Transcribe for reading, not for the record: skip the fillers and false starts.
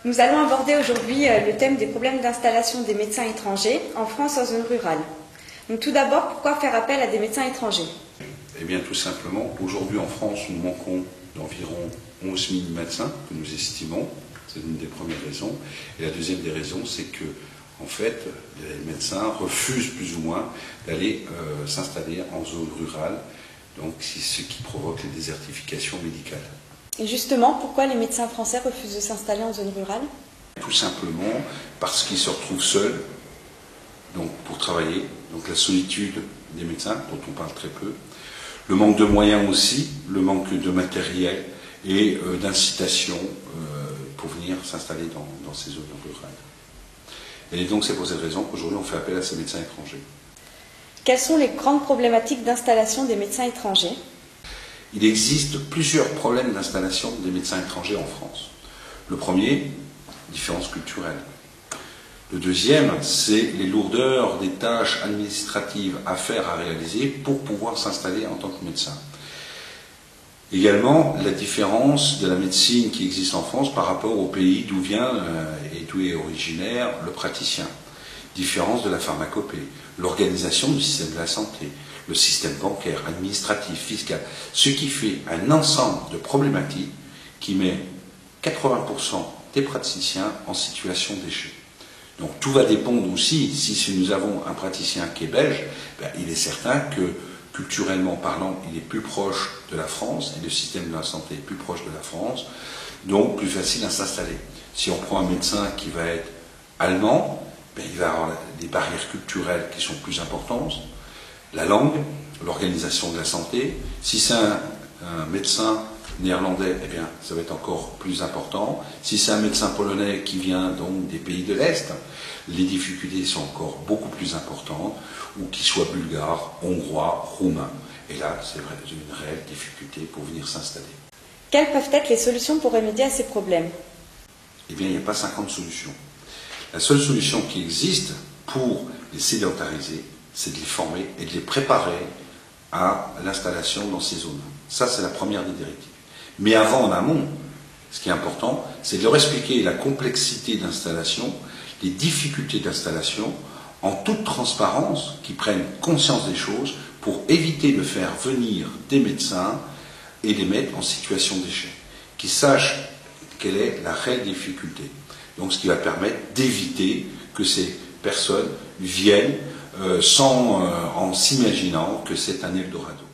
Nous allons aborder aujourd'hui le thème des problèmes d'installation des médecins étrangers en France en zone rurale. Donc tout d'abord, pourquoi faire appel à des médecins étrangers? Eh bien tout simplement, aujourd'hui en France, nous manquons d'environ 11 000 médecins que nous estimons. C'est une des premières raisons. Et la deuxième des raisons, c'est que, en fait, les médecins refusent plus ou moins d'aller s'installer en zone rurale. Donc c'est ce qui provoque les désertifications médicales. Et justement, pourquoi les médecins français refusent de s'installer en zone rurale? Tout simplement parce qu'ils se retrouvent seuls donc, pour travailler. Donc la solitude des médecins, dont on parle très peu. Le manque de moyens aussi, le manque de matériel et d'incitation pour venir s'installer dans ces zones rurales. Et donc c'est pour cette raison qu'aujourd'hui on fait appel à ces médecins étrangers. Quelles sont les grandes problématiques d'installation des médecins étrangers? Il existe plusieurs problèmes d'installation des médecins étrangers en France. Le premier, différences culturelles. Le deuxième, c'est les lourdeurs des tâches administratives à faire, à réaliser pour pouvoir s'installer en tant que médecin. Également, la différence de la médecine qui existe en France par rapport au pays d'où vient et d'où est originaire le praticien. Différence de la pharmacopée, l'organisation du système de la santé, le système bancaire, administratif, fiscal, ce qui fait un ensemble de problématiques qui met 80% des praticiens en situation d'échec. Donc tout va dépendre aussi, si nous avons un praticien qui est belge, il est certain que culturellement parlant, il est plus proche de la France et le système de la santé est plus proche de la France, donc plus facile à s'installer. Si on prend un médecin qui va être allemand, il va avoir des barrières culturelles qui sont plus importantes, la langue, l'organisation de la santé. Si c'est un médecin néerlandais, ça va être encore plus important. Si c'est un médecin polonais qui vient donc des pays de l'Est, les difficultés sont encore beaucoup plus importantes, ou qu'il soit bulgare, hongrois, roumain. Et là, c'est une réelle difficulté pour venir s'installer. Quelles peuvent être les solutions pour remédier à ces problèmes? Eh bien, il n'y a pas 50 solutions. La seule solution qui existe pour les sédentariser, c'est de les former et de les préparer à l'installation dans ces zones. Ça, c'est la première des directives. Mais avant, en amont, ce qui est important, c'est de leur expliquer la complexité d'installation, les difficultés d'installation, en toute transparence, qu'ils prennent conscience des choses pour éviter de faire venir des médecins et les mettre en situation d'échec. Qu'ils sachent quelle est la réelle difficulté. Donc, ce qui va permettre d'éviter que ces personnes viennent en s'imaginant que c'est un Eldorado.